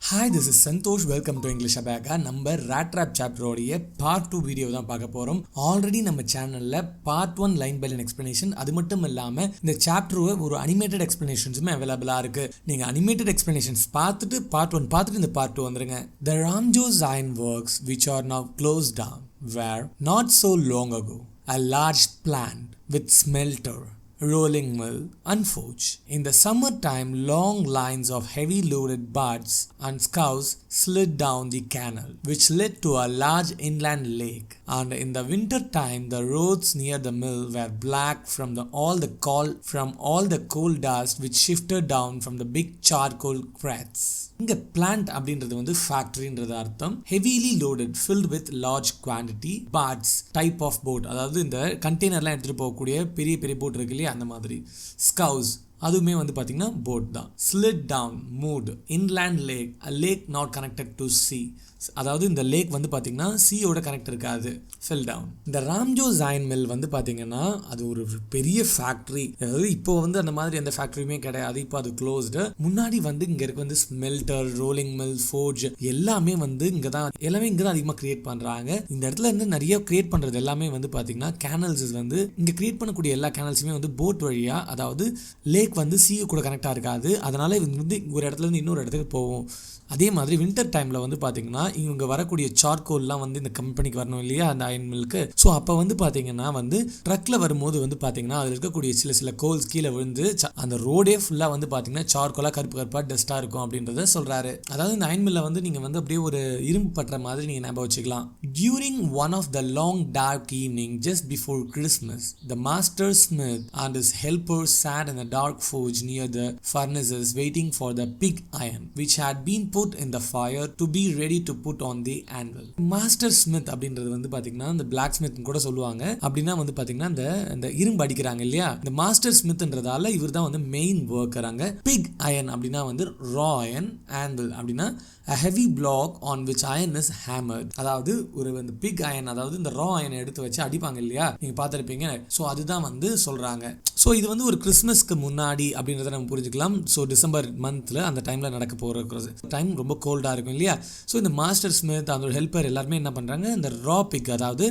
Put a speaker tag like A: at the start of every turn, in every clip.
A: Hi, this is Santosh. Welcome to English Abaca. நம்ம Rattrap chapter ஓடைய part 2 video தான் பார்க்க போறோம். ஆல்ரெடி நம்ம சேனல்ல part 1 line by line explanation அது மட்டும் இல்லாம இந்த சாப்டர் ஒரு அனிமேட்டட் எக்ஸ்பிளனேஷன்ஸுமே அவைலபிளா இருக்கு. நீங்க அனிமேட்டட் எக்ஸ்பிளனேஷன்ஸ் பார்த்துட்டு part 1 பார்த்துட்டு இந்த part 2 வந்துருங்க. The Ramjo's iron works which are now closed down were not so long ago a large plant with smelter, rolling mill and forge. In the summertime, long lines of heavy loaded barges and scows slid down the canal, which led to a large inland lake. And in the winter time, the roads near the mill were black from all the coal dust which shifted down from the big charcoal crates. இங்க plant அப்படின்றது வந்து ஃபேக்டரின்றது அர்த்தம். Heavily loaded filled with large quantity parts type of boat, அதாவது இந்த கண்டெய்னர்லாம் எடுத்துகிட்டு போகக்கூடிய பெரிய பெரிய போட் இருக்கு இல்லையா, அந்த மாதிரி. ஸ்கவுஸ் அதுவுமே வந்து பார்த்தீங்கன்னா போட் தான். Slid down moored inland lake, a lake not connected to sea, அதாவது இந்த லேக் வந்து பார்த்தீங்கன்னா சியோட கனெக்ட் இருக்காது. Fill down. இந்த ராம்ஜோஸ் அயர்ன் மில் வந்து பார்த்தீங்கன்னா அது ஒரு பெரிய ஃபேக்ட்ரி. அதாவது இப்போ வந்து அந்த மாதிரி எந்த ஃபேக்ட்ரியுமே கிடையாது, இப்போ அது க்ளோஸ்டு. முன்னாடி வந்து இங்கே இருக்க வந்து ஸ்மெல்டர், ரோலிங் மில், ஃபோர்ஜ் எல்லாமே வந்து இங்கே தான் அதிகமாக கிரியேட் பண்ணுறாங்க. இந்த இடத்துல இருந்து நிறைய கிரியேட் பண்ணுறது எல்லாமே வந்து பார்த்தீங்கன்னா கேனல்ஸ் வந்து இங்கே கிரியேட் பண்ணக்கூடிய எல்லா கேனல்ஸுமே வந்து போட் வழியாக, அதாவது லேக் வந்து சி கூட கனெக்டாக இருக்காது, அதனால வந்து ஒரு இடத்துல இருந்து இன்னொரு இடத்துக்கு போகும். அதே மாதிரி வின்டர் டைமில் வந்து பார்த்தீங்கன்னா இவங்க வரக்கூடிய சார்கோல்லாம் வந்து இந்த கம்பெனிக்கு வரணும் இல்லையா, அந்த அயர்ன் மில்க்கு. ஸோ அப்போ வந்து பார்த்தீங்கன்னா வந்து ட்ரக்கில் வரும்போது வந்து பார்த்தீங்கன்னா அதில் இருக்கக்கூடிய சில கோல்ஸ் கீழே விழுந்து அந்த ரோடே ஃபுல்லாக வந்து பார்த்தீங்கன்னா சார்கோலாக கருப்பாக டஸ்ட்டாக இருக்கும் அப்படின்றத சொல்கிறாரு. அதாவது இந்த அயர்ன் மில்லை வந்து நீங்கள் வந்து அப்படியே ஒரு இரும்பு பற்ற மாதிரி நீங்கள் ஞாபகம் வச்சுக்கலாம். During one of the long dark evening just before Christmas, the master smith and his helpers sat in a dark forge near the furnaces waiting for the pig iron which had been put in the fire to be ready to put on the anvil. Master Smith அப்படின்றது வந்து பாத்தீங்கன்னா இந்த black Smith கூட சொல்லுவாங்க. அப்படின்னா வந்து பாத்தீங்கன்னா இந்த இரும்பு அடிக்கிறாங்க இல்லையா, இந்த மாஸ்டர் ஸ்மித்ன்றதால இவர் தான் வந்து மெயின் ஒர்க்கர். அங்க பிக் அயன் அப்படின்னா வந்து ரா அயன், anvil அப்படின்னா a heavy block on which iron is hammered. அதாவது ஒரு இந்த பிக் அயன், அதாவது இந்த ரா அயனை எடுத்து வச்சு அடிப்பாங்க இல்லையா, நீங்க பார்த்துருப்பீங்க. ஸோ அதுதான் வந்து சொல்றாங்க. ஸோ இது வந்து ஒரு கிறிஸ்மஸ்க்கு முன்னாடி அப்படின்றத நம்ம புரிஞ்சுக்கலாம். ஸோ டிசம்பர் மந்த்ல அந்த டைம்ல நடக்க போகிற டைம் ரொம்ப கோல்டாக இருக்கும் இல்லையா. ஸோ இந்த மாஸ்டர் ஸ்மித் அதோட ஹெல்ப்பர் எல்லாருமே என்ன பண்ணுறாங்க, இந்த ரா பிக் அதாவது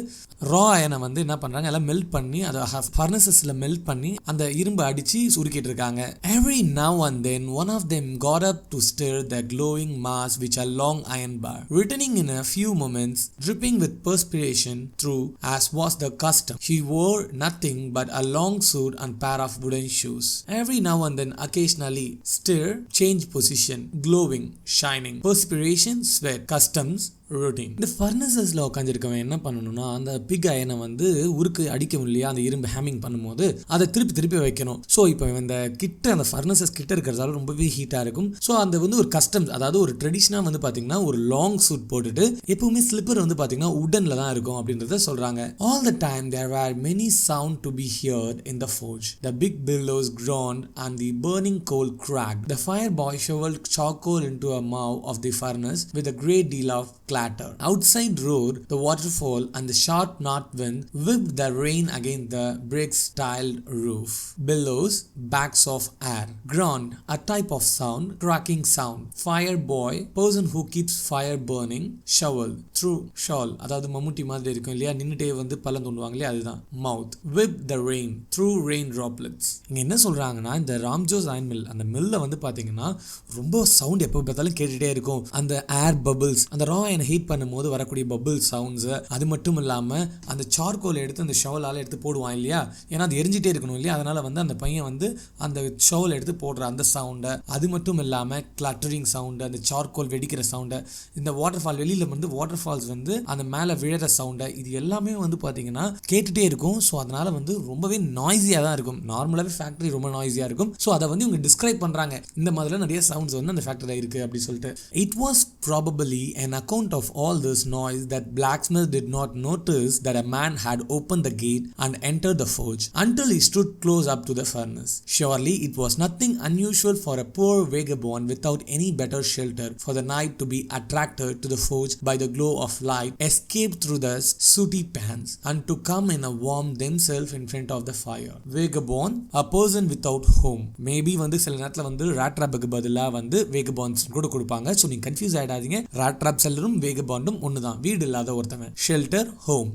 A: ரா அயனை வந்து என்ன பண்ணுறாங்க, எல்லாம் மெல்ட் பண்ணி அதை ஃபர்னசஸில் மெல்ட் பண்ணி அந்த இரும்பு அடித்து சுருக்கிட்டு இருக்காங்க. Every now and then one of them got up to stir the glowing mass which a long iron bar, returning in a few moments dripping with perspiration through as was the custom. He wore nothing but a long suit and pair of wooden shoes. Every now and then occasionally stir, change position, glowing, shining, perspiration, sweat, customs, routine. இந்த ஃபர்னசஸில் உட்காந்துருக்கவன் என்ன பண்ணணும்னா, அந்த big அயனை வந்து உருக்கு அடிக்க இல்லையா, அந்த இரும்பு ஹேமிங் பண்ணும்போது அதை திருப்பி வைக்கணும். ஸோ இப்போ இந்த கிட்ட அந்த ஃபர்னசஸ் கிட்ட இருக்கிறதால ரொம்பவே ஹீட்டாக இருக்கும். ஸோ அந்த வந்து ஒரு கஸ்டம்ஸ், அதாவது ஒரு ட்ரெடிஷனாக வந்து பார்த்தீங்கன்னா ஒரு லாங் சூட் போட்டுட்டு எப்பவுமே ஸ்லிப்பர் வந்து பார்த்தீங்கன்னா உடனில் தான் இருக்கும் அப்படின்றத சொல்கிறாங்க. All the time there were many sounds to be heard in the forge. The big billows groaned and the burning coal cracked. The fireboy shoveled charcoal into a mouth of the furnace with a great deal of clatter. Outside roared the waterfall and the sharp north wind whipped the rain against the brick-tiled roof. Billows, bags of air. Ground, a type of sound, cracking sound. Fire boy, person who keeps fire burning. Shovel, through shawl, அதாவது மம்முட்டி மாதிரி இருக்கும் இல்லையா, நின்னுட்டே வந்து பள்ளம் தோண்டுவாங்க இல்லையா, அதுதான். Mouth, whip the rain, through rain droplets. இங்க என்ன சொல்றாங்கன்னா, இந்த ராம்ஜோஸ் அயர்ன் மில், அந்த மில்ல வந்து பாத்தீங்கன்னா ரொம்ப சவுண்ட் எப்போ பார்த்தாலும் கேட்டுட்டே இருக்கும். அந்த ஏர் பபிள்ஸ், அந்த ரா ஹீட் பண்ணும்போது வரக்கூடிய பபிள் சவுண்ட்ஸ், அது மட்டும் இல்லாமல் அந்த சார்கோல் எடுத்து அந்த ஷவலால் எடுத்து போடுவான் இல்லையா, ஏன்னா அது எரிஞ்சிட்டே இருக்கணும் இல்லையா, அதனால வந்து அந்த பையன் வந்து அந்த ஷவல் எடுத்து போடுற அந்த சவுண்டை, அது மட்டும் இல்லாமல் கிளட்டரிங் சவுண்டு, அந்த சார்கோல் வெடிக்கிற சவுண்டை, இந்த வாட்டர் ஃபால் வெளியில் வந்து வாட்டர் ஃபால்ஸ் வந்து அந்த மேலே விழுற சவுண்டை, இது எல்லாமே வந்து பார்த்தீங்கன்னா கேட்டுகிட்டே இருக்கும். ஸோ அதனால வந்து ரொம்பவே நாய்ஸியாக தான் இருக்கும். நார்மலாகவே ஃபேக்ட்ரி ரொம்ப நாய்ஸியாக இருக்கும். ஸோ அதை வந்து இவங்க டிஸ்கிரைப் பண்ணுறாங்க, இந்த மாதிரிலாம் நிறைய சவுண்ட்ஸ் வந்து அந்த ஃபேக்ட்ரியில் இருக்குது அப்படின்னு சொல்லிட்டு. It was probably an account of all this noise that blacksmith did not notice that a man had opened the gate and entered the forge until he stood close up to the furnace. Surely it was nothing unusual for a poor vagabond without any better shelter for the night to be attracted to the forge by the glow of light escaped through the sooty pans and to come in a warm themselves in front of the fire. Vagabond vagabond, a person without home. Maybe வந்து சில நேரத்தில் வந்து ராட்ராப்புக்கு பதிலாக வந்து வேகபாண்ட்ஸ் கூட கொடுப்பாங்க. So நீங்கள் confuse ஆகிடாதீங்க. ராட்ராப் செல்லரும் வேகபாண்டும் ஒன்று தான், வீடு இல்லாத ஒருத்தவன். Shelter, home.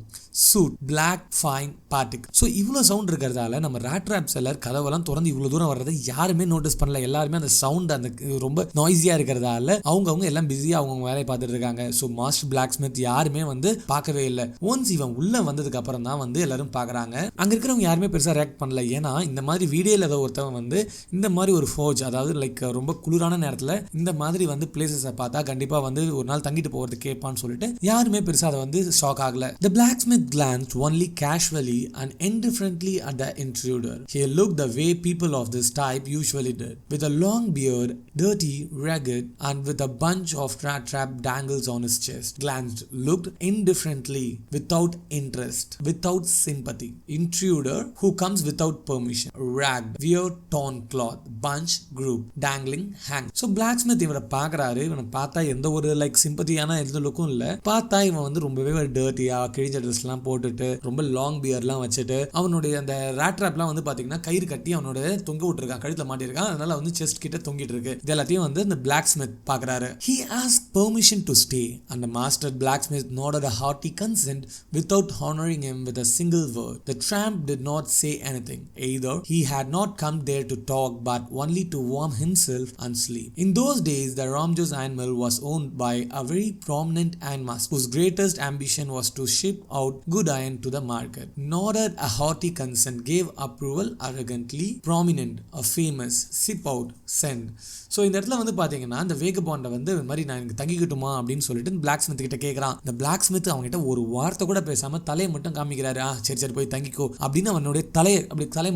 A: Suit, black, fine, பார்ட்டிக். ஸோ இவ்வளோ சவுண்ட் இருக்கிறதால நம்ம ராட்ராப் செல்லர் கதவெல்லாம் திறந்து இவ்வளோ தூரம் வர்றதை யாருமே நோட்டீஸ் பண்ணல. எல்லாருமே அந்த சவுண்ட் அந்த ரொம்ப நாய்ஸியாக இருக்கிறதால அவங்க எல்லாம் பிஸியாக அவங்க வேலையை பார்த்துட்டு இருக்காங்க. ஸோ மாஸ்டர் பிளாக் ஸ்மித் யாருமே வந்து பார்க்கவே இல்லை. ஒன்ஸ் இவன் உள்ள வந்ததுக்கு அப்புறம் தான் வந்து எல்லாரும் பார்க்குறாங்க. அங்கே இருக்கிறவங்க யாருமே பெருசாக ரியாக்ட் பண்ணல. ஏன்னா இந்த மாதிரி வீடியோவில் ஏதோ ஒருத்தவன் வந்து இந்த மாதிரி ஒரு ஃபோர்ஜ், அதாவது லைக் ரொம்ப குளிரான நேரத்தில் இந்த மாதிரி வந்து பிளேசஸை பார்த்தா கண்டிப்பாக வந்து ஒரு நாள் தங்கிட்டு போகிறது கேட்பான்னு சொல்லிட்டு யாருமே பெருசாக அதை வந்து ஷாக் ஆகல. The blacksmith glanced only casually and indifferently at the intruder. He looked the way people of this type usually did, with a long beard, dirty, ragged, and with a bunch of rattrap dangles on his chest. Glanced, looked indifferently, without interest, without sympathy. Intruder who comes without permission. Ragged, weird, torn cloth, bunch, group, dangling, hang. So blacksmith இவரை பார்க்கறாரு. இவனை பார்த்தா எந்த ஒரு like சிம்பத்தியான எந்த லுக்கும் இல்லை. பார்த்தா இவன் வந்து ரொம்பவே டர்ட்டியா கிழிஞ்ச ட்ரெஸ்லாம் போட்டுட்டு ரொம்ப லாங் பியர்லாம் வச்சுட்டு அவனுடைய அந்த ராட்ராப்லாம் வந்து பாத்தீங்கன்னா கயிறு கட்டி அவனோட தொங்க விட்டுருக்கான், கழுத்துல மாட்டிருக்கான். அதனால வந்து செஸ்ட் கிட்ட தொங்கிட்டு இருக்கு. இது எல்லாத்தையும் வந்து இந்த blacksmith பார்க்கறாரு. He asked permission to stay and the master blacksmith nodded a hearty consent without honoring him with a single word. The tramp did not say anything. Either he had not come there to talk but only to warm himself and sleep. In those days the Ramjo's iron mill was owned by a very prominent ironmaster whose greatest ambition was to ship out good iron to the market. Nodded a hearty consent, gave approval arrogantly, prominent, a famous, sip out, send. So இந்த இடத்துல வந்து பார்த்தீங்கன்னா இந்த வேகபாண்டை வந்து இது மாதிரி நான் எனக்கு தங்கிக்கிட்டுமா அப்படின்னு சொல்லிட்டு பிளாக் ஸ்மித் கிட்ட கேட்குறான். இந்த பிளாக் ஸ்மித் அவங்ககிட்ட ஒரு வார்த்தை கூட பேசாமல் தலையை மட்டும் காமிக்கிறாரு. சரி சரி போய் தங்கிக்கோ அப்படின்னு அவனுடைய தலையை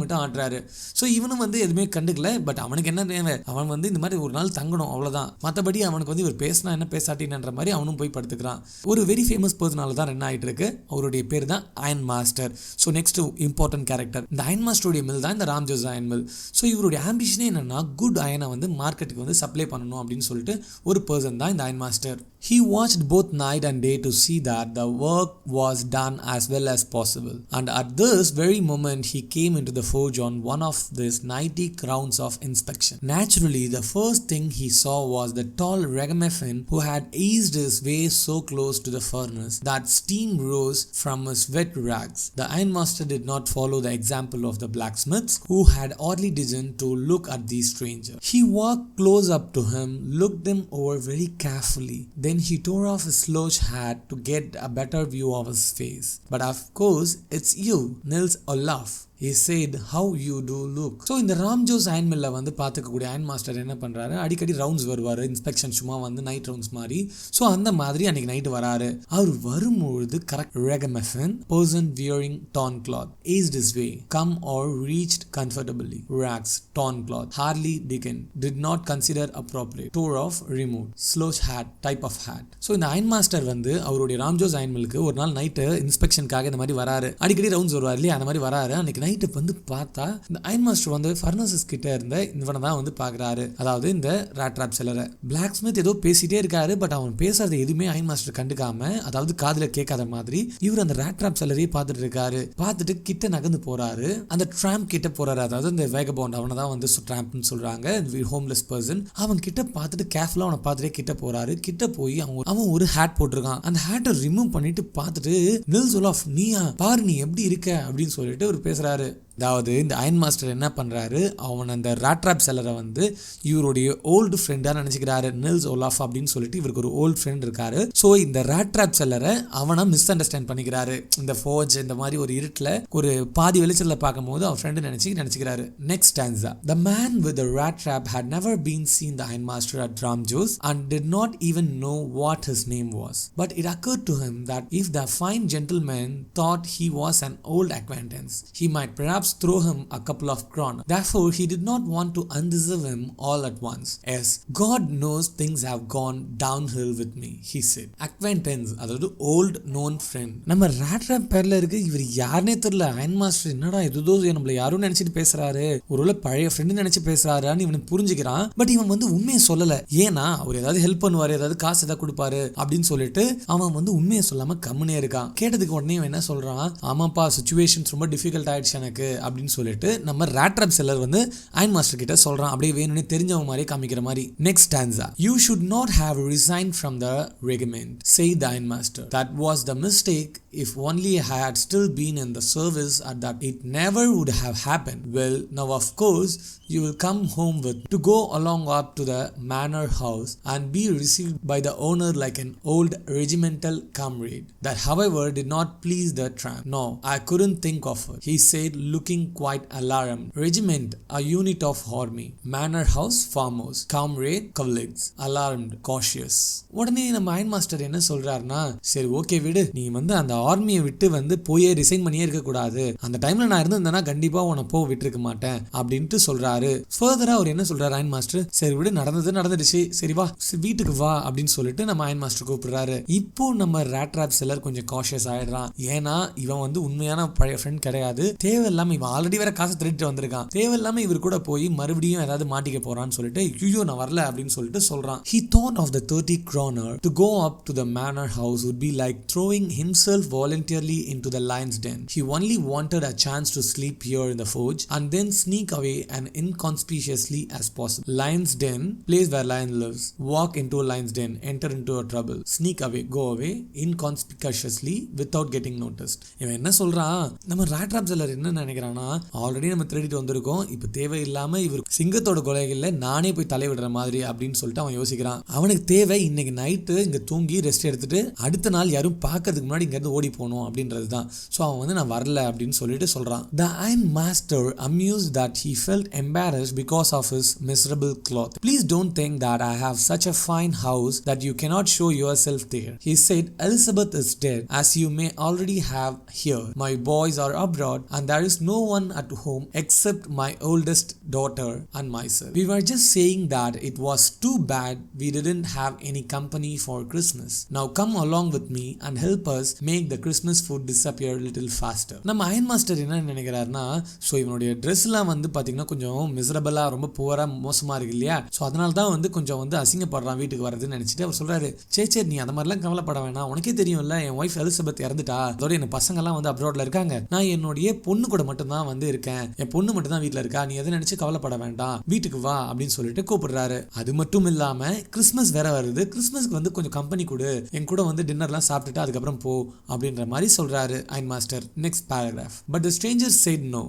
A: மட்டும் ஆட்டுறாரு. ஸோ இவனும் வந்து எதுவுமே கண்டுக்கல. பட் அவனுக்கு என்ன தேவை, அவன் வந்து இந்த மாதிரி ஒரு நாள் தங்கணும் அவ்வளோதான். மற்றபடி அவனுக்கு வந்து இவர் பேசினா என்ன பேசாட்டின்ற மாதிரி அவனும் போய் படுத்துக்கிறான். ஒரு வெரி ஃபேமஸ் பர்சனால தான் ரன் ஆகிட்டு இருக்கு. அவருடைய பேர் தான் iron master. So next important character இந்த அயன் மாஸ்டருடைய மில் தான் இந்த ராம்ஜோஸ் அயன் மில். ஸோ இவருடைய ஆம்பிஷனே என்னன்னா குட் அயனை வந்து மார்க்கெட்டுக்கு வந்து சப்ளை பண்ணணும் அப்படின்னு சொல்லிட்டு ஒரு பர்சன் தான் இந்த iron master. He watched both night and day to see that the work was done as well as possible. And at this very moment he came into the forge on one of these 90 rounds of inspection. Naturally, the first thing he saw was the tall ragamuffin who had eased his way so close to the furnace that steam rose from his wet rags. The ironmaster did not follow the example of the blacksmiths who had hardly deigned to look at the stranger. He walked close up to him, looked him over very carefully. Then he tore off his slouch hat to get a better view of his face. But of course, it's you, Nils Olaf. He said, how you do look. So இந்த ராம்ஜோஸ் iron மில்ல வந்து பார்த்துக்கக்கூடிய iron master என்ன பண்ணுறாரு, அடிக்கடி rounds வருவார், inspection சும்மா வந்து night rounds மாதிரி. ஸோ அந்த மாதிரி அன்னைக்கு நைட்டு வராரு. அவர் வரும்பொழுது கரெக்ட் ரெகமெஃபன் person wearing tan cloth east is way come or reached comfortably rocks tan cloth ஹார்லி டிகன் did not consider appropriate door off remove slouch hat type of hat. So இந்த அயன் மாஸ்டர் வந்து அவருடைய ராம்ஜோஸ் iron மில்லுக்கு ஒரு நாள் night இன்ஸ்பெக்ஷனுக்காக இந்த மாதிரி வராரு. அடிக்கடி ரவுண்ட்ஸ் வருவார் இல்லையா, அந்த மாதிரி வராரு. அன்னைக்கு நைட்டு வந்து பார்த்தா இந்த அயன் மாஸ்டர் வந்து ஃபர்னசஸ் கிட்ட இருந்த இவனை தான் வந்து பார்க்குறாரு, அதாவது இந்த ராட்ராப் செல்லரை. பிளாக் ஸ்மித் ஏதோ பேசிட்டே இருக்காரு. பட் அவன் பேசுறது எதுவுமே அயன் மாஸ்டர் கண்டுக்காம, அதாவது காதுல கேட்காத மாதிரி இவர் அந்த ராட்ராப் செல்லரையே பார்த்துட்டு இருக்காரு. பார்த்துட்டு கிட்ட நகர்ந்து போறாரு. அந்த ட்ராம்ப் கிட்ட போறாரு, அதாவது இந்த வேகபாண்ட் அவனை தான் வந்து ட்ராம்ப்னு சொல்றாங்க, ஹோம்லெஸ் பர்சன். அவன் கிட்ட பார்த்துட்டு கேர்ஃபுல்லா அவனை பார்த்துட்டே கிட்ட போறாரு. கிட்ட போய் அவன் ஒரு ஹேட் போட்டிருக்கான். அந்த ஹேட்டை ரிமூவ் பண்ணிட்டு பார்த்துட்டு நில்ஸ் ஒலாஃப் நீயா பாரு நீ எப்படி இருக்க அப்படின்னு சொல்லிட்டு அவர் பேசுறாரு. அதாவது இந்த அயன் மாஸ்டர் என்ன பண்றாரு, அவன் அந்த ராட்ராப் செல்லரை வந்து இவருடைய ஓல்டு ஃப்ரெண்டா நினைச்சுக்கிறாரு. நில்ஸ் ஒலாஃப் அப்படின்னு சொல்லிட்டு இவருக்கு ஒரு ஓல்டு ஃப்ரெண்ட் இருக்காரு. ஸோ இந்த ராட்ராப் செல்லரை அவனை மிஸ் அண்டர்ஸ்டாண்ட் பண்ணிக்கிறாரு. இந்த ஃபோர்ஜ் இந்த மாதிரி ஒரு இருட்டில் ஒரு பாதி வெளிச்சத்தில் பார்க்கும் போது அவன் ஃப்ரெண்டு நினைச்சுக்கிறாரு. Next stanza. The man with the rattrap had never been seen the iron master at Ramjo's and did not even know what his name was. But it occurred to him that if the fine gentleman thought he was an old acquaintance, he might perhaps throw him a couple of kroner. Therefore, he did not want to undeserve him all at once. Yes, God knows things have gone downhill with me, he said. Acquaintance, அதாவது old known friend. நம்ம ராட்ராப் பேர்ல இருக்கு, இவர் யாருனே தெரியல. Iron master என்னடா இதுதோ நம்மள யாரும் நினைச்சிட்டு பேசுறாரு, ஒருவேளை பழைய ஃப்ரெண்டு நினைச்சு பேசுறாருன்னு இவனுக்கு புரிஞ்சுக்கிறான். பட் இவன் வந்து உண்மையை சொல்லல. ஏன்னா அவர் ஏதாவது ஹெல்ப் பண்ணுவாரு, ஏதாவது காசு ஏதாவது கொடுப்பாரு அப்படின்னு சொல்லிட்டு அவன் வந்து உண்மையை சொல்லாம கம்முனே இருக்கான். கேட்டதுக்கு உடனே இவன் என்ன சொல்றான், ஆமாப்பா சுச்சுவேஷன்ஸ் ரொம்ப டிஃபிகல்ட் ஆயிடுச்சு எனக்கு, அப்படின்னு சொல்லிட்டு நம்ம ராட்ராப் செல்லர் வந்து அயன் மாஸ்டர் கிட்ட சொல்றான், அப்படியே வேணும்னே தெரிஞ்சவங்க மாதிரி காமிக்கிற மாதிரி. Next stanza, you should not have resigned from the regiment, said the iron master. That was the mistake. If only I had still been in the service at that, it never would have happened. Well, now of course you will come home with to go along up to the manor house and be received by the owner like an old regimental comrade. That however did not please the tramp. No, I couldn't think of it, he said, looking quite alarmed. Regiment, a unit of army. Manor house, farmhouse. Comrade, colleagues. Alarmed, cautious. உடனே நம்ம iron master என்ன சொல்றாருன்னா, சரி okay விடு, நீ வந்து அந்த ஆர்மியை விட்டு வந்து போயே ரிசைன் பண்ணியே இருக்க கூடாது, அந்த டைம்ல நான் இருந்திருந்தேன்னா கண்டிப்பா உன்னை போ விட்டுருக்க மாட்டேன் அப்படின்ட்டு சொல்றாரு. ஃபர்தரா அவர் என்ன சொல்றாரு அயன் மாஸ்டர், சரி விடு, நடந்துடுச்சு, சரி வா வீட்டுக்கு வா அப்படின்னு சொல்லிட்டு நம்ம அயன் மாஸ்டர் கூப்பிடுறாரு. இப்போ நம்ம ராட்ராப் செல்லர் கொஞ்சம் காஷியஸ் ஆயிடுறான். ஏன்னா இவன் வந்து உண்மையான பழைய ஃப்ரெண்ட் கிடையாது, தேவையில்லாம இவன் ஆல்ரெடி வேற காசு திருட்டு வந்திருக்கான், தேவையில்லாம இவர் கூட போய் மறுபடியும் ஏதாவது மாட்டிக்க போறான்னு சொல்லிட்டு ஐயோ நான் வரல அப்படின்னு சொல்லிட்டு சொல்றான். He thought of the 30 kroner to go up to the manor house would be like throwing himself voluntarily into the lion's den. He only wanted a chance to sleep here in the forge and then sneak away and inconspicuously as possible. Lion's den, place where lion lives. Walk into a lion's den, enter into a trouble. Sneak away, go away inconspicuously without getting noticed. இவன் என்ன சொல்றான், நம்ம ராட்ராப் seller என்ன நினைக்கிறானா, already நம்ம திருடிட்டு வந்திருக்கோம், இப்போ தேவையில்லாம இவர் சிங்கத்தோட கொலைகள்ல நானே போய் தலைவிடுற மாதிரி அப்படின்னு சொல்லிட்டு அவன் யோசிக்கிறான். அவனுக்கு தேவை இன்னைக்கு நைட்டு இங்க தூங்கி ரெஸ்ட் எடுத்துட்டு அடுத்த நாள் யாரும் பார்க்கறதுக்கு முன்னாடி இங்க இருந்து ஓடி போகணும் அப்படின்றது தான். ஸோ அவன் வந்து நான் வரல அப்படின்னு சொல்லிட்டு சொல்றான். The iron master amused that he felt embarrassed because of his miserable cloth. Please don't think that I have such a fine house that you cannot show yourself there. He said, Elizabeth is dead, as you may already have here. My boys are abroad and there is no one at home except my oldest daughter and myself. We were just saying that it was too bad we didn't have any company for Christmas. Now come along with me and help us make the Christmas food disappear a little faster. நம்ம iron master என்ன நினைக்கிறாருன்னா, so இவனுடைய ட்ரெஸ்லாம் வந்து பார்த்தீங்கன்னா கொஞ்சம் மிசரபிளாக ரொம்ப புவராக மோசமாக இருக்கு இல்லையா, ஸோ அதனால தான் வந்து கொஞ்சம் வந்து அசிங்கப்படுறான் வீட்டுக்கு வரதுன்னு நினச்சிட்டு அவர் சொல்கிறாரு, சரி நீ அந்த மாதிரிலாம் கவலைப்பட வேணாம், உனக்கே தெரியும்ல என் ஒய்ஃப் எலிசபெத் இறந்துட்டா, அதோட என் பசங்கள்லாம் வந்து அப்ராட்ல இருக்காங்க, நான் என்னுடைய பொண்ணு கூட மட்டும்தான் வந்து இருக்கேன், என் பொண்ணு மட்டும் தான் வீட்டில் இருக்கா, நீ எதை நினச்சி கவலைப்பட வேண்டாம், வீட்டுக்கு வா அப்படின்னு சொல்லிட்டு கூப்பிடுறாரு. அது மட்டும் இல்லாம கிறிஸ்மஸ் வேற வருது, கிறிஸ்மஸ்க்கு வந்து கொஞ்சம் கம்பெனி கொடு, என் கூட வந்து டின்னர்லாம் சாப்பிட்டுட்டு அதுக்கப்புறம் போ அப்படின்ற மாதிரி சொல்றாரு iron master. Next paragraph. But the stranger said no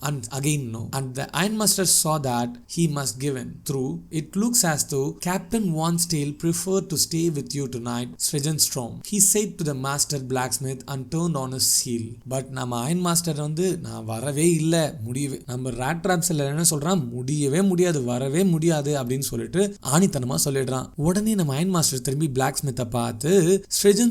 A: and again no, and the iron master saw that he must give in. Through it looks as though Captain Wonsdale preferred to stay with you tonight, Strom, he said to the master blacksmith and turned on his heel. But நம்ம iron master வந்து நான் வரவே இல்லை, முடியவே, நம்ம ராட்ராப்ஸ் என்ன சொல்றான், முடியவே முடியாது, வரவே முடியாது அப்படின்னு சொல்லிட்டு ஆணித்தனமா சொல்லிடுறான். உடனே நம்ம அயன் மாஸ்டர் திரும்பி பிளாக் ஸ்மித்தை பார்த்து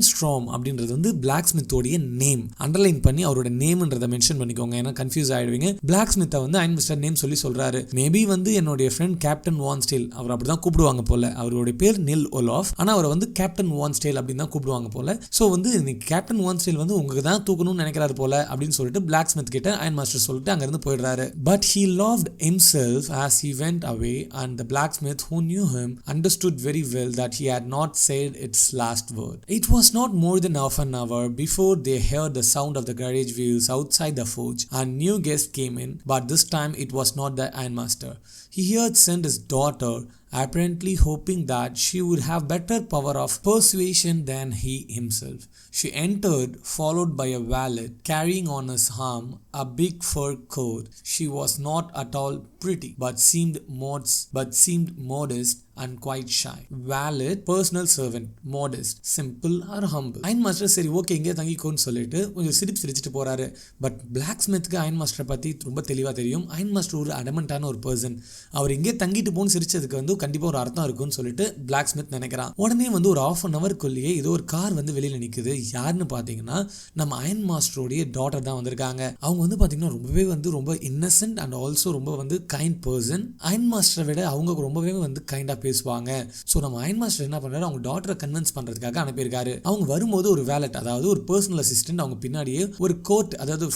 A: ஸ்ட்ராம் அப்படின்றது வந்து பிளாக் ஸ்மித்தோடைய நேம் அண்டர்லைன் பண்ணி அவரோட நேம்ன்றதை மென்ஷன் பண்ணிக்கோங்க, ஏன்னா கன்ஃபியூஸ் ஆயிடுவீங்க. பிளாக் ஸ்மித்தை வந்து அயன் மாஸ்டர் நேம் சொல்லி சொல்றாரு. மேபி வந்து என்னுடைய ஃப்ரெண்ட் கேப்டன் வான்ஸ்டேல், அவர் அப்படிதான் கூப்பிடுவாங்க போல, அவருடைய பேர் நில் ஒலாஃப், ஆனா அவர் வந்து கேப்டன் வான்ஸ்டேல் அப்படின்னு தான் கூப்பிடுவாங்க போல. ஸோ வந்து கேப்டன் வான்ஸ்டேல் வந்து உங்களுக்கு தான் தூக்கணும்னு நினைக்கிறாரு போல அப்படின்னு சொல்லிட்டு பிளாக் ஸ்மித் கிட்ட அயன் மாஸ்டர் சொல்லிட்டு அங்கிருந்து போயிடுறாரு. But he loved himself as he went away, and the blacksmith who knew him understood very well that he had not said its last word. It was not more than half an hour before they heard the sound of the carriage wheels outside the forge, and new guests came in, but this time it was not the ironmaster. He had sent his daughter, apparently hoping that she would have better power of persuasion than he himself. She entered, followed by a valet, carrying on his arm a big fur coat. She was not at all pretty, but seemed modest and quite shy. Valet, personal servant, modest, simple or humble. Iron master சரி okay இங்கே தங்கிக்கோன்னு சொல்லிட்டு கொஞ்சம் சிரிச்சிட்டு போறாரு. But black ஸ்மித்துக்கு iron மாஸ்டரை பத்தி ரொம்ப தெளிவா தெரியும். அயன் மாஸ்டர் ஒரு அடமெண்டான ஒரு பர்சன், அவர் இங்கே தங்கிட்டு போன்னு சிரிச்சதுக்கு வந்து கண்டிப்பா ஒரு அர்த்தம் இருக்குன்னு சொல்லிட்டு பிளாக் ஸ்மித் நினைக்கிறான். உடனே வந்து ஒரு ½ an hourக்குள்ளேயே ஏதோ ஒரு கார் வந்து வெளியில நிக்குது. யாருன்னு பாத்தீங்கன்னா நம்ம அயன் மாஸ்டருடைய டாட்டர் தான் வந்திருக்காங்க. அவங்க வந்து பாத்தீங்கன்னா ரொம்ப இன்னசென்ட் அண்ட் ஆல்சோ ரொம்ப வந்து கைண்ட் பர்சன். அயன் மாஸ்டரை விட அவங்க ரொம்பவே வந்து கைண்டா பேசுவாங்க. ஸோ நம்ம அயன் மாஸ்டர் என்ன பண்றாரு, அவங்க டாட்டரை கன்வின்ஸ் பண்றதுக்காக அனுப்பியிருக்காரு. அவங்க வரும்போது ஒரு வேலட், அதாவது ஒரு பர்சனல் அசிஸ்டன்ட், அவங்க பின்னாடியே ஒரு கோட், அதாவது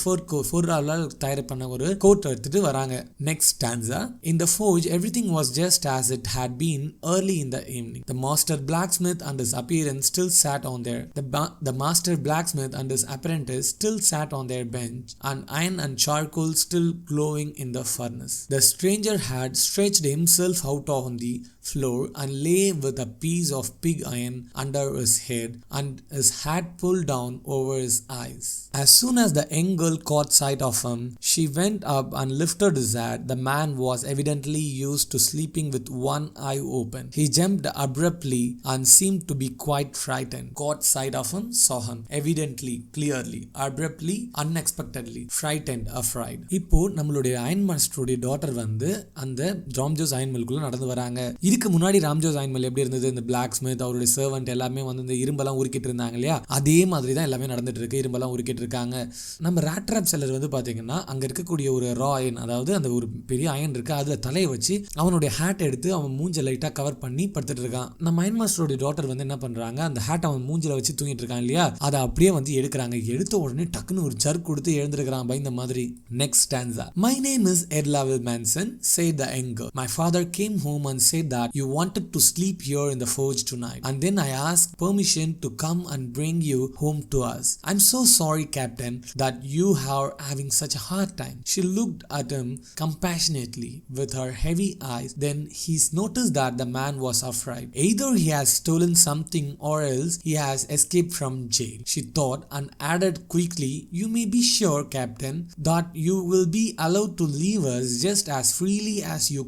A: ஃபோர்ரால தயார் பண்ண ஒரு கோட் எடுத்துட்டு வராங்க. Next stanza. In the forge everything was just as it had been early in the evening. The master blacksmith and his apprentice still sat on their bench, and iron and charcoal still glowing in the furnace. The stranger had stretched himself out on the floor and lay with a piece of pig iron under his head and his hat pulled down over his eyes. As soon as the young girl caught sight of him, she went up and lifted his hat. The man was evidently used to sleeping with one eye open. He jumped abruptly and seemed to be quite frightened. Caught sight of him, saw him. Evidently, clearly, abruptly, unexpectedly, frightened, afraid. இப்போ நம்மளுடைய iron மாஸ்டருடைய daughter வந்து அந்த ராம்ஜோஸ் iron மில்குள்ள நடந்து வராங்க. இதுக்கு முன்னாடி ராம்ஜோஸ் iron mill எப்படி இருந்தது? இந்த பிளாக் ஸ்மித் அவருடைய சர்வன்ட் எல்லாமே வந்து இந்த இரும்பெல்லாம் உருக்கிட்டு இருந்தாங்க இல்லையா? அதே மாதிரி தான் எல்லாமே நடந்துட்டு இருக்கு. இரும்பெல்லாம் உருக்கிட்டு இருக்காங்க. நம்ம ராட்ராப் செல்லர் வந்து பாத்தீங்கன்னா அங்க இருக்கக்கூடிய ஒரு ரா அயன், அதாவது அந்த ஒரு பெரிய அயன் இருக்கு, அதுல தலையை வச்சு அவனுடைய ஹேட் எடுத்து அவன் மூஞ்ச லைட்டா கவர் பண்ணி படுத்துட்டு இருக்கான். நம்ம அயன் மாஸ்டருடைய டாட்டர் வந்து என்ன பண்றாங்க, அந்த ஹேட் அவன் மூஞ்சில வச்சு தூங்கிட்டு இருக்கான் இல்லையா, அதை அப்படியே வந்து எடுக்கிறாங்க. எடுத்த உடனே டக்குன்னு ஒரு ஜர்க் கொடுத்து எழுந்திருக்கிறான் பயந்த மாதிரி. Next stanza. My name is Edlavel Manson, said the young girl. My father came home and said that you wanted to sleep here in the forge tonight, and then I asked permission to come and bring you home to us. I'm so sorry, Captain, that you are having such a hard time. She looked at him compassionately with her heavy eyes. Then he noticed that the man was afraid. Either he has stolen something or else he has escaped from jail, she thought, and added quickly, you may be sure, Captain, that you will be allowed to leave us just as freely as you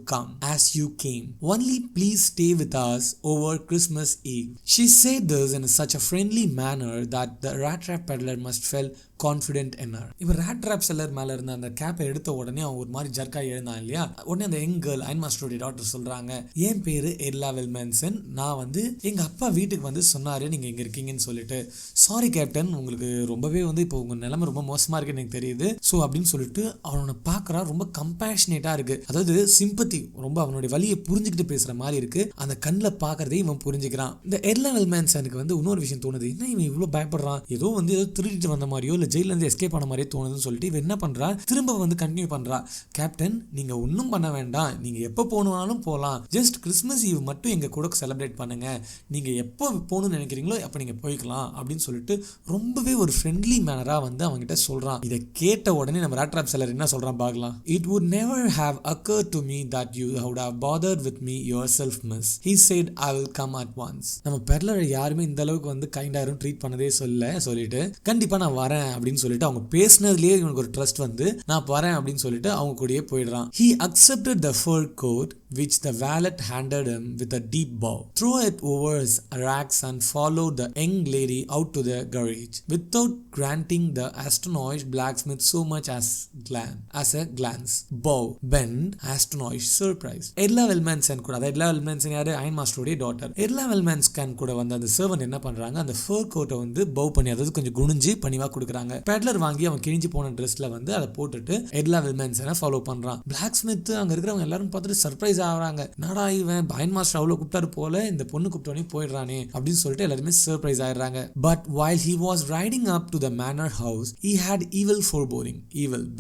A: came. Only please stay with us over Christmas Eve. She said this in such a friendly manner that the rattrap peddler must felt confident என்ன. இப்போ ராட்ராப் seller மேலே இருந்த அந்த கேப்பை எடுத்த உடனே அவன் ஒரு மாதிரி ஜர்க்காக எழுந்தான் இல்லையா. உடனே அந்த யங் கேர்ள் அயன் மாஸ்டருடைய டாக்டர் சொல்கிறாங்க, என் பேர் எட்லாவெல் மேன்சன், நான் வந்து எங்கள் அப்பா வீட்டுக்கு வந்து சொன்னார் நீங்கள் இங்கே இருக்கீங்கன்னு சொல்லிட்டு. சாரி கேப்டன், உங்களுக்கு ரொம்பவே வந்து இப்போ உங்கள் நிலைமை ரொம்ப மோசமாக இருக்குன்னு எனக்கு தெரியுது. ஸோ அப்படின்னு சொல்லிட்டு அவனை பார்க்குறா. ரொம்ப கம்பேஷனேட்டாக இருக்குது, அதாவது சிம்பத்தி, ரொம்ப அவனுடைய வலியை புரிஞ்சுக்கிட்டு பேசுகிற மாதிரி இருக்குது. அந்த கண்ணில் பார்க்குறதே இவன் புரிஞ்சுக்கிறான். இந்த எட்லாவெல் மேன்சனுக்கு வந்து இன்னொரு விஷயம் தோணுது, என்ன இவன் இவ்வளோ பயப்படுறான், ஏதோ வந்து ஏதோ திருடிட்டு வந்த மாதிரியோ இல்லை ஜெயிலேருந்து எஸ்கேப் ஆன மாதிரியே தோணுதுன்னு சொல்லிட்டு இவன் என்ன பண்ணுறா, திரும்ப வந்து கண்டினியூ பண்ணுறா. கேப்டன், நீங்கள் ஒன்றும் பண்ண வேண்டாம், நீங்கள் எப்போ போகணுன்னாலும் போகலாம், ஜஸ்ட் கிறிஸ்மஸ் ஈவ் மட்டும் எங்கள் கூட செலிப்ரேட் பண்ணுங்கள், நீங்கள் எப்போ போகணும்னு நினைக்கிறீங்களோ அப்போ நீங்கள் போய்க்கலாம் அப்படின்னு சொல்லிட்டு ரொம்பவே ஒரு ஃப்ரெண்ட்லி மேனராக வந்து அவங்ககிட்ட சொல்கிறான். இதை கேட்ட உடனே நம்ம ராட்ராப் செல்லர் என்ன சொல்கிறான் பார்க்கலாம். It would never have occurred to me that you would have bothered with me yourself, miss. He said, I will come at once. நம்ம பெர்லரை யாருமே இந்த அளவுக்கு வந்து கைண்டாரும் ட்ரீட் பண்ணதே சொல்லிட்டு கண்டிப்பாக நான் வரேன் அப்படின்னு சொல்லிட்டு அவங்க பேசினதுலேயே இவனுக்கு ஒரு ட்ரஸ்ட் வந்து நான் வரேன் அப்படின்னு சொல்லிட்டு அவங்க கூடயே போயிடுறான். He accepted the fur coat which the valet handed him with a deep bow, threw it over his racks and followed the young lady out to the garage without granting the astonished blacksmith so much as a glance. Bow, bend, astonished, surprise. எட்லாவெல் மேன்சன் கூட, அதாவது எட்லாவெல் மேன்சன் யாரு, iron மாஸ்டருடைய daughter. எட்லாவெல் மேன்சன் கூட வந்து அந்த சர்வன்ட் என்ன பண்றாங்க, அந்த ஃபர் கோட்டை வந்து பவ் பண்ணி, அதாவது கொஞ்சம் குனிஞ்சு பணிவா கொடுக்குறாங்க. பெட்லர் வாங்கி அவன் கிழிஞ்சு போன ட்ரெஸ்ல வந்து அதை போட்டுட்டு எட்லாவெல் மேன்சனை ஃபாலோ பண்றான். பிளாக் ஸ்மித் அங்க இருக்கிறவங்க எல்லாரும் பார்த்துட்டு சர்ப்ரைஸ் ஆகிறாங்க. நாடா இவன் அயன் மாஸ்டர் அவ்வளவு கூப்பிட்டாரு போல, இந்த பொண்ணு கூப்பிட்டோனே போயிடுறானே அப்படின்னு சொல்லிட்டு எல்லாருமே சர்ப்ரைஸ் ஆயிடுறாங்க. But while he was riding up to the manor house, he had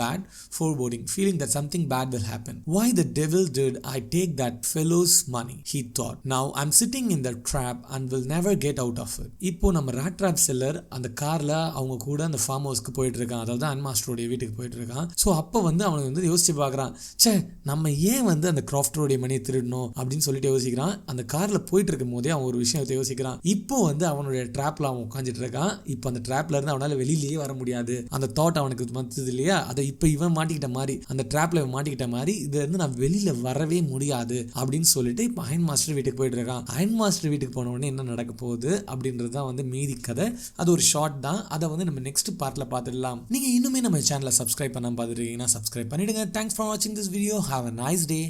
A: bad foreboding, feeling that something bad will happen. Why the devil did I take that fellow's money, he thought. Now I'm sitting in the trap and will never get out of it. இப்போ நம்ம ராட்ராப் seller அந்த கார்ல அவங்க கூட அந்த form ஹவுஸ்க்கு போயிட்டு இருக்கான், அதாவது அயன் மாஸ்டருடைய வீட்டுக்கு போயிட்டு இருக்கான். ஸோ அப்போ வந்து அவனுக்கு வந்து யோசிச்சு பார்க்குறான், சே நம்ம ஏன் வந்து அந்த கிராஃப்டருடைய மணியை திருடணும் அப்படின்னு சொல்லிட்டு யோசிக்கிறான். அந்த கார்ல போயிட்டு இருக்கும் போதே அவன் ஒரு விஷயத்தை யோசிக்கிறான். இப்போ வந்து அவனுடைய ட்ராப்ல அவன் உட்காந்துட்டு இருக்கான். இப்போ அந்த ட்ராப்ல இருந்து அவனால வெளியிலேயே வர முடியாது. அந்த தாட் அவனுக்கு வந்தது இல்லையா, அதை இப்போ இவன் மாட்டிக்கிட்ட மாதிரி, அந்த ட்ராப்ல இவன் மாட்டிக்கிட்ட மாதிரி, இதுல இருந்து நான் வெளியில வரவே முடியாது அப்படின்னு சொல்லிட்டு இப்போ அயன் மாஸ்டர் வீட்டுக்கு போயிட்டு இருக்கான். அயன் மாஸ்டர் வீட்டுக்கு போன உடனே என்ன நடக்க போகுது அப்படின்றது தான் வந்து மீதி கதை. அது ஒரு ஷார்ட் தான், அதை வந்து நம்ம நெக்ஸ்ட் பார்ட்ல பார்த்துடலாம். நீங்க இன்னுமே நம்ம சேனலை சப்ஸ்கிரைப் பண்ணாம பார்த்துருக்கீங்கன்னா சப்ஸ்கிரைப் பண்ணிடுங்க. தேங்க்ஸ் ஃபார் வாட்சிங் this video. Have a nice day.